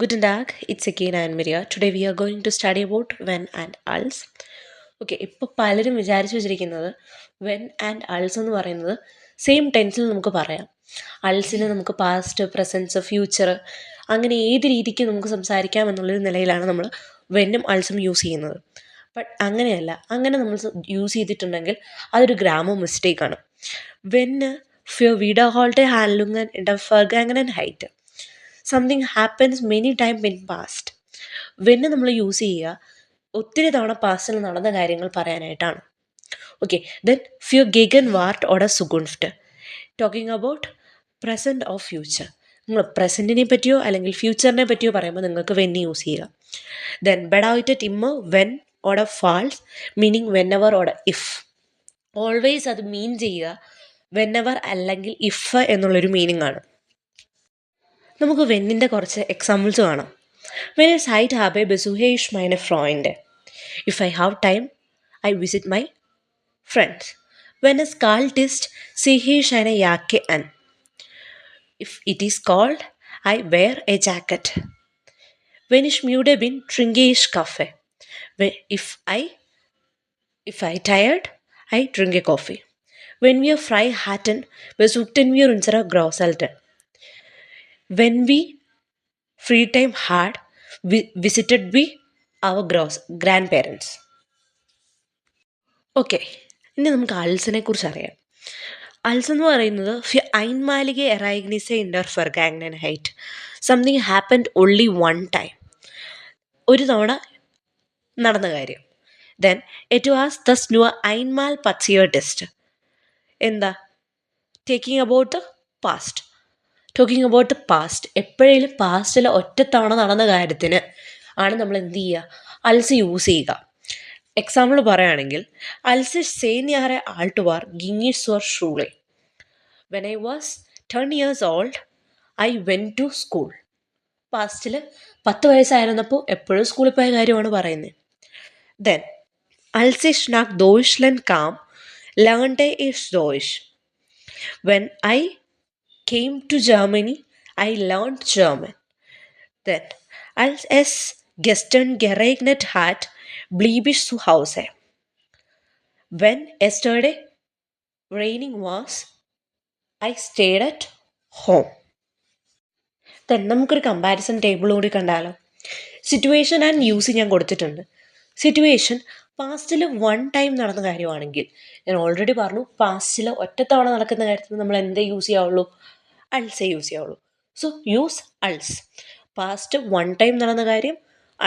Guten Tag, it's again Anne-Maria. Today we are going to study about when and als. Okay, ഇപ്പോൾ പലരും വിചാരിച്ചു വെച്ചിരിക്കുന്നത് when and അൾസ് എന്ന് പറയുന്നത് സെയിം ടെൻസിൽ നമുക്ക് പറയാം. അൾസിന് നമുക്ക് പാസ്റ്റ്, പ്രസൻസ്, ഫ്യൂച്ചർ അങ്ങനെ ഏത് രീതിക്ക് നമുക്ക് സംസാരിക്കാം എന്നുള്ളൊരു നിലയിലാണ് നമ്മൾ വെന്നും അൾസും യൂസ് ചെയ്യുന്നത്. ബട്ട് അങ്ങനെയല്ല. അങ്ങനെ നമ്മൾ യൂസ് ചെയ്തിട്ടുണ്ടെങ്കിൽ അതൊരു ഗ്രാമർ മിസ്റ്റേക്കാണ്. വെന്ന് ഫ്യർ വിഡർഹോൾട്ടെ ഹാൻഡ്ലുങ്ങൻ ഇൻ ഫർഗാങ്ങൻ ഹൈറ്റ് something happens many time in past. വെന്ന് നമ്മൾ യൂസ് ചെയ്യുക ഒത്തിരി തവണ പാസ്റ്റിൽ നടന്ന കാര്യങ്ങൾ പറയാനായിട്ടാണ്. ഓക്കെ, ദെൻ ഫ്യർ ഗെഗൻ വാർട്ട് ഓർ സുഗുൺഫ്റ്റ് talking about present of future. നിങ്ങൾ പ്രസൻറ്റിനെ പറ്റിയോ അല്ലെങ്കിൽ ഫ്യൂച്ചറിനെ പറ്റിയോ പറയുമ്പോൾ നിങ്ങൾക്ക് വെന്ന് യൂസ് ചെയ്യുക. ദെൻ ബെഡായിറ്റ് ഇമ്മ വെൻ ഓർ ഫാൾസ് meaning whenever or if. Always അത് മീൻ ചെയ്യുക വെൻ എവർ അല്ലെങ്കിൽ ഇഫ് എന്നുള്ളൊരു മീനിങ് ആണ്. നമുക്ക് വെന്നിൻ്റെ കുറച്ച് എക്സാമ്പിൾസ് കാണാം. വെൻ എ സൈറ്റ് ഹാബെ ബെസുഹെ ഇഷ് മൈനെ ഫ്രോയിൻ്റെ. If I have time I visit my friends. വെൻ എ സ്കാൾട്ട് ഇസ്റ്റ് സിഹെ ഷൈനെ യാക്കെ അൻ. If it is cold I wear a jacket. വെൻ ഇഷ് മ്യൂഡെ ബിൻ ട്രിങ്കെ ഇഷ് കഫെ. If I tired I drink a coffee. വെൻ വി ആർ ഫ്രൈ ഹാറ്റൻ ബെസുക്ടൻ വി ഉൻസറ ഗ്രോസൽട്ടൻ. When we free time had visited we our grandparents. Okay, ഇനി നമുക്ക് അൾസിനെ കുറിച്ച് അറിയാം. അൾസ് എന്ന് പറയുന്നത് ഐൻമാലികെ എറൈഗ്നിസെ ഇൻഡർ ഫെർഗാങ്നൻ ഹൈറ്റ് something happened only one time. ഒരു തവണ നടന്ന കാര്യം. ദെൻ ഇറ്റ് വാസ് ദസ് ന്യൂ ഐൻമാൽ പച്ചിയർ ടെസ്റ്റ്. എന്താ? Taking about the past. Talking about the past. എപ്പോഴേലും പാസ്റ്റിൽ ഒറ്റത്തവണ നടന്ന കാര്യത്തിന് ആണ് നമ്മൾ എന്ത് ചെയ്യുക? അൾസ് യൂസ് ചെയ്യുക. എക്സാമ്പിൾ പറയുകയാണെങ്കിൽ അൾസ് സേനിയാറെ ആൾട്ടുവാർ ഗിങ്ങിഷ് സ്വർ ഷൂളെ. When I was 10 years old I went to school. പാസ്റ്റിൽ 10 വയസ്സായിരുന്നപ്പോൾ എപ്പോഴും സ്കൂളിൽ പോയ കാര്യമാണ് പറയുന്നത്. ദെൻ അൾസ് ഇഷ് നാക് ദോയിഷ്ലൻ കാം ലേൺടെ ഇഷ് ദോയിഷ്. When I came to Germany, I learned German. Then, als es gestern geregnet hat, blieb ich zu Hause. When yesterday raining was, I stayed at home. Then, നമുക്കൊരു കമ്പാരിസൺ ടേബിൾ കൂടി കണ്ടാലോ. Situation and use ഞാൻ കൊടുത്തിട്ടുണ്ട്. Situation പാസ്റ്റിൽ one time നടന്ന കാര്യമാണെങ്കിൽ ഞാൻ already പറഞ്ഞു പാസ്റ്റിൽ ഒറ്റത്തവണ നടക്കുന്ന കാര്യത്തിൽ നമ്മൾ എന്തേ യൂസ് ചെയ്യാവുള്ളൂ? അൾസേ യൂസ് ചെയ്യാവുള്ളൂ. സോ യൂസ് അൾസ്. പാസ്റ്റ് വൺ ടൈം നടന്ന കാര്യം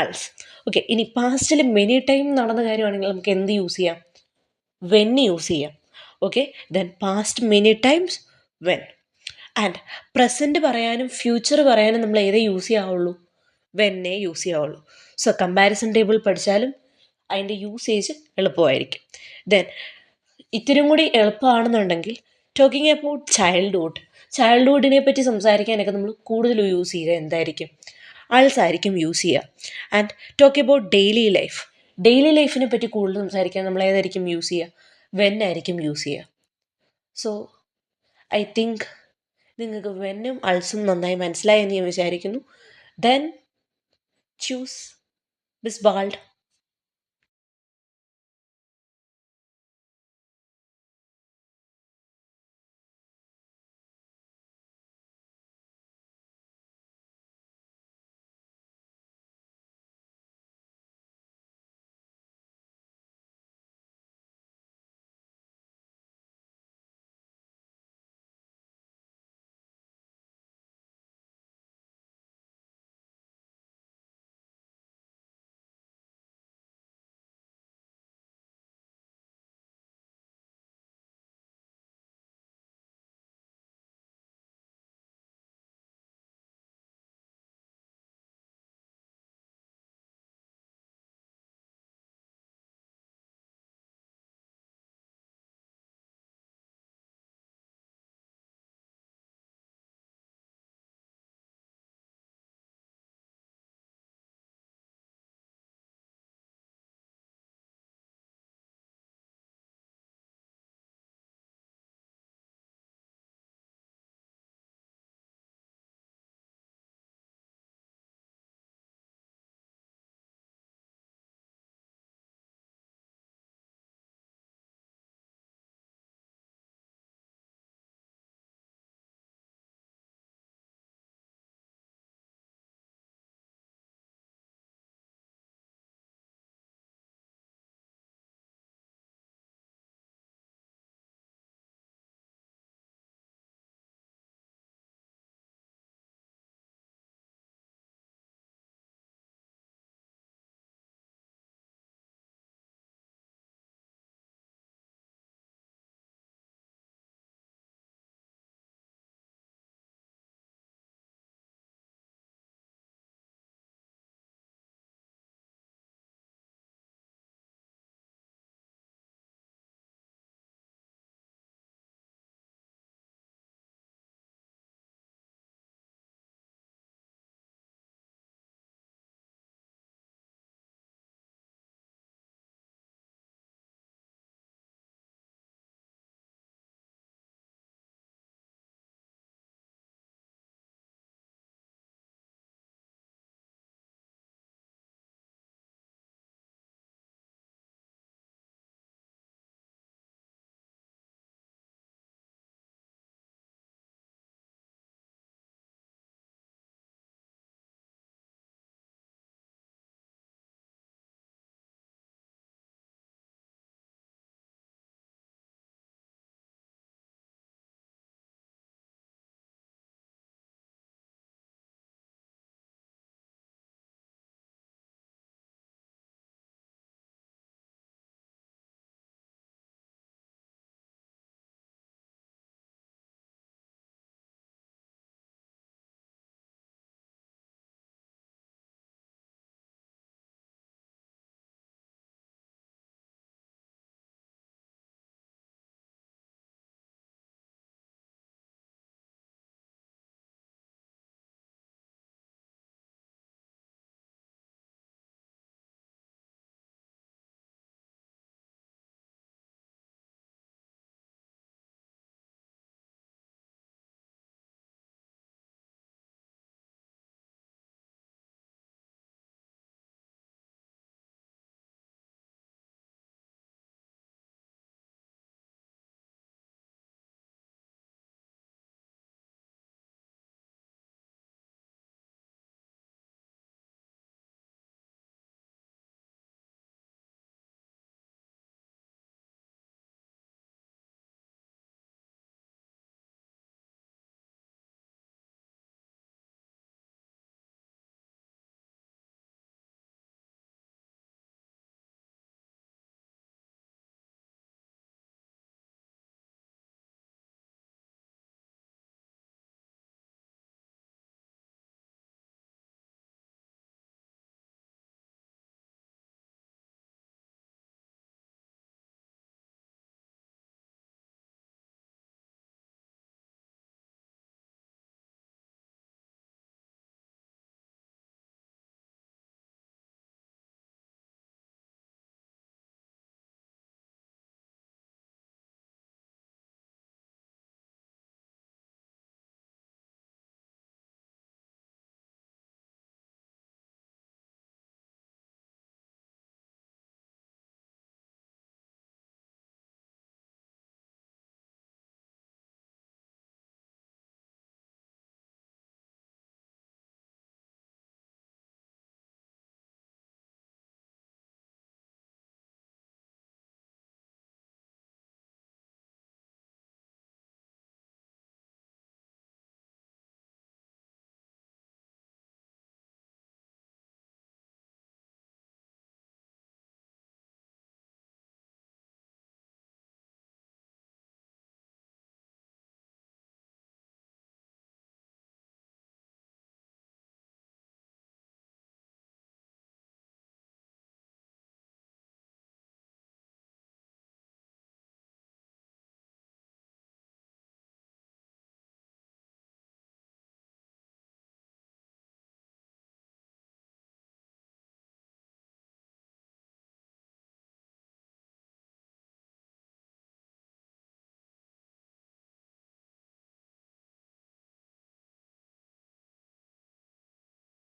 അൾസ്. ഓക്കെ, ഇനി പാസ്റ്റിൽ മെനി ടൈം നടന്ന കാര്യമാണെങ്കിൽ നമുക്ക് എന്ത് യൂസ് ചെയ്യാം? വെൻ യൂസ് ചെയ്യാം. Okay, then past many times വെൻ. ആൻഡ് പ്രസൻറ്റ് പറയാനും ഫ്യൂച്ചർ പറയാനും നമ്മൾ ഏതേ യൂസ് ചെയ്യാവുള്ളൂ? വെന്നേ യൂസ് ചെയ്യാവുള്ളൂ. സോ കമ്പാരിസൺ ടേബിൾ പഠിച്ചാലും അതിൻ്റെ യൂസേജ് എളുപ്പമായിരിക്കും. ദെൻ ഇത്തിരി കൂടി എളുപ്പമാണെന്നുണ്ടെങ്കിൽ ടോക്കിംഗ് അബൌട്ട് ചൈൽഡ്ഹുഡിനെ പറ്റി സംസാരിക്കാനൊക്കെ നമ്മൾ കൂടുതൽ യൂസ് ചെയ്യുക എന്തായിരിക്കും? അൾസ് ആയിരിക്കും യൂസ് ചെയ്യുക. ആൻഡ് ടോക്ക് അബൌട്ട് ഡെയിലി ലൈഫിനെ പറ്റി കൂടുതൽ സംസാരിക്കാൻ നമ്മൾ ഏതായിരിക്കും യൂസ് ചെയ്യുക? വെൻ ആയിരിക്കും യൂസ് ചെയ്യുക. സോ ഐ തിങ്ക് നിങ്ങൾക്ക് വെന്നും അൾസും നന്നായി മനസ്സിലായി എന്ന് ഞാൻ വിചാരിക്കുന്നു. ദെൻ ചൂസ് ബിസ് ബാൾഡ്.